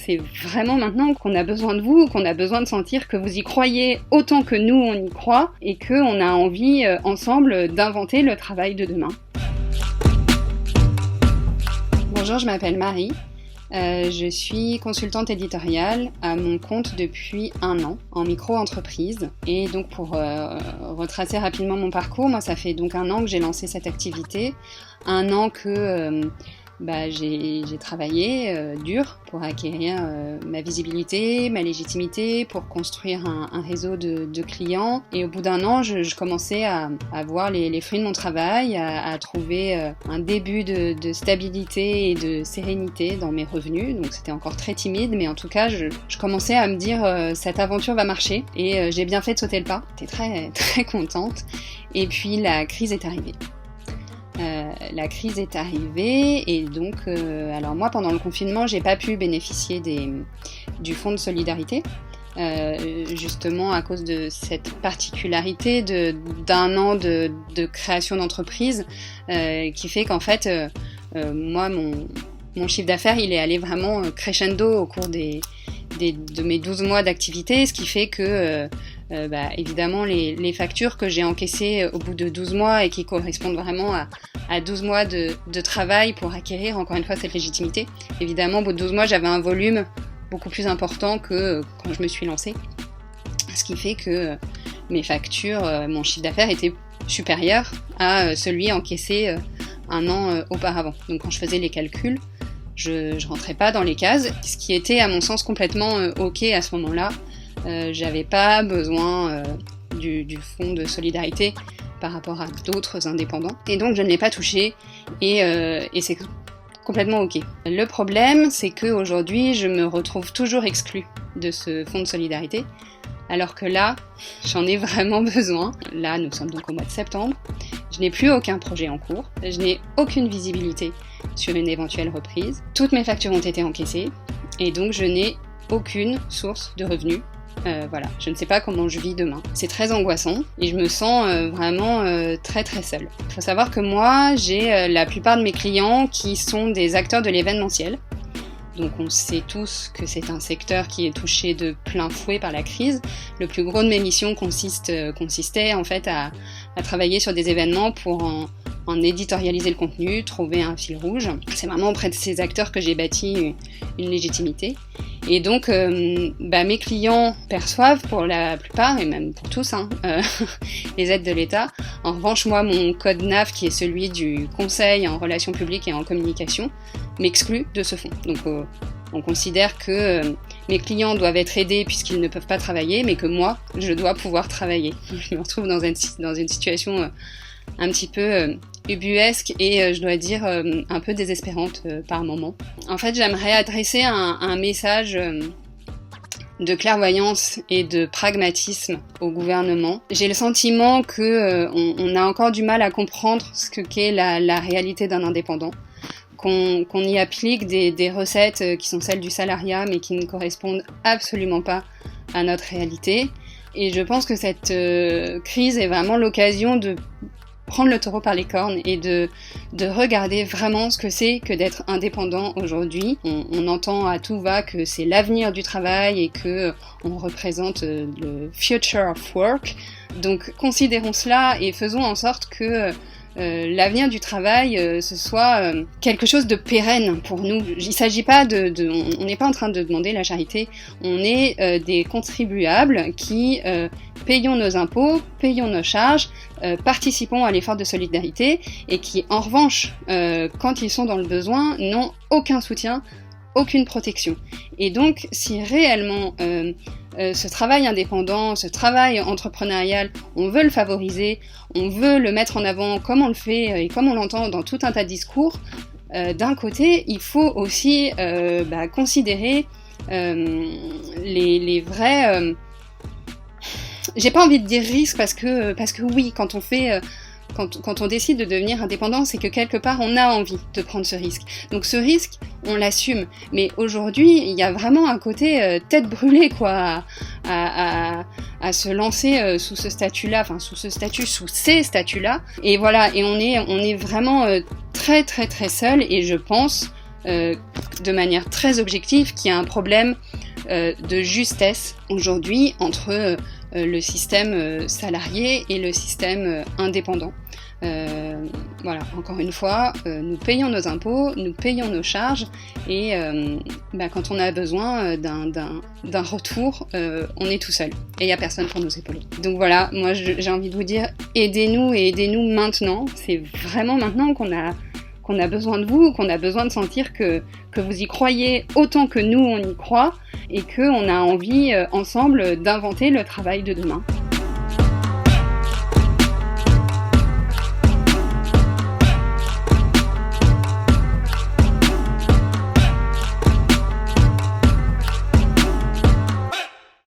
c'est vraiment maintenant qu'on a besoin de vous, qu'on a besoin de sentir que vous y croyez autant que nous on y croit et qu'on a envie ensemble d'inventer le travail de demain. Bonjour, je m'appelle Marie. Je suis consultante éditoriale à mon compte depuis 1 an en micro-entreprise. Et donc pour retracer rapidement mon parcours, moi ça fait donc 1 an que j'ai lancé cette activité, 1 an que j'ai travaillé dur pour acquérir ma visibilité, ma légitimité, pour construire un réseau de clients. Et au bout d'1 an, je commençais à voir les fruits de mon travail, à trouver un début de stabilité et de sérénité dans mes revenus. Donc c'était encore très timide, mais en tout cas, je commençais à me dire cette aventure va marcher. Et j'ai bien fait de sauter le pas. J'étais très, très contente. Et puis la crise est arrivée. La crise est arrivée et donc, alors moi pendant le confinement, j'ai pas pu bénéficier du fonds de solidarité, justement à cause de cette particularité d'1 an de création d'entreprise, qui fait qu'en fait, moi mon chiffre d'affaires il est allé vraiment crescendo au cours de mes 12 mois d'activité, ce qui fait que évidemment les factures que j'ai encaissées au bout de 12 mois et qui correspondent vraiment à 12 mois de travail pour acquérir encore une fois cette légitimité, évidemment au bout de 12 mois j'avais un volume beaucoup plus important que quand je me suis lancée, ce qui fait que mes factures, mon chiffre d'affaires était supérieur à celui encaissé 1 an auparavant. Donc quand je faisais les calculs, je rentrais pas dans les cases, ce qui était à mon sens complètement ok à ce moment-là. J'avais pas besoin du fonds de solidarité par rapport à d'autres indépendants, et donc je ne l'ai pas touché, et c'est complètement ok. Le problème, c'est qu'aujourd'hui, je me retrouve toujours exclue de ce fonds de solidarité, alors que là, j'en ai vraiment besoin. Là, nous sommes donc au mois de septembre, je n'ai plus aucun projet en cours, je n'ai aucune visibilité sur une éventuelle reprise, toutes mes factures ont été encaissées, et donc je n'ai aucune source de revenus. Voilà, je ne sais pas comment je vis demain. C'est très angoissant et je me sens vraiment très très seule. Il faut savoir que moi, j'ai la plupart de mes clients qui sont des acteurs de l'événementiel. Donc on sait tous que c'est un secteur qui est touché de plein fouet par la crise. Le plus gros de mes missions consistait en fait à travailler sur des événements pour en éditorialiser le contenu, trouver un fil rouge. C'est vraiment auprès de ces acteurs que j'ai bâti une légitimité. Et donc, mes clients perçoivent pour la plupart, et même pour tous, les aides de l'État. En revanche, moi, mon code NAF, qui est celui du Conseil en relations publiques et en communication, m'exclut de ce fonds. Donc, on considère que mes clients doivent être aidés puisqu'ils ne peuvent pas travailler, mais que moi, je dois pouvoir travailler. Je me retrouve dans une situation un petit peu ubuesque et je dois dire un peu désespérante par moment. En fait, j'aimerais adresser un message de clairvoyance et de pragmatisme au gouvernement. J'ai le sentiment que on a encore du mal à comprendre ce qu'est la réalité d'un indépendant, qu'on y applique des recettes qui sont celles du salariat mais qui ne correspondent absolument pas à notre réalité. Et je pense que cette crise est vraiment l'occasion de prendre le taureau par les cornes et de regarder vraiment ce que c'est que d'être indépendant aujourd'hui. On entend à tout va que c'est l'avenir du travail et que on représente le future of work. Donc considérons cela et faisons en sorte que l'avenir du travail ce soit quelque chose de pérenne pour nous. Il s'agit pas on n'est pas en train de demander la charité, on est des contribuables qui payons nos impôts, payons nos charges, participons à l'effort de solidarité et qui en revanche quand ils sont dans le besoin n'ont aucun soutien, aucune protection. Et donc si réellement ce travail indépendant, ce travail entrepreneurial, on veut le favoriser, on veut le mettre en avant comme on le fait et comme on l'entend dans tout un tas de discours, d'un côté, il faut aussi considérer les vrais... j'ai pas envie de dire risques parce que oui, quand on fait... Quand on décide de devenir indépendant, c'est que quelque part on a envie de prendre ce risque. Donc ce risque, on l'assume. Mais aujourd'hui, il y a vraiment un côté tête brûlée quoi, à se lancer sous ce statut-là, enfin sous ces statuts-là. Et voilà, et on est vraiment très très très seul. Et je pense de manière très objective qu'il y a un problème de justesse aujourd'hui entre le système salarié et le système indépendant. Voilà, encore une fois, nous payons nos impôts, nous payons nos charges et quand on a besoin d'un retour, on est tout seul et il n'y a personne pour nous épauler. Donc voilà, moi j'ai envie de vous dire, aidez-nous et aidez-nous maintenant. C'est vraiment maintenant qu'on a besoin de vous, qu'on a besoin de sentir que vous y croyez autant que nous on y croit et qu'on a envie ensemble d'inventer le travail de demain.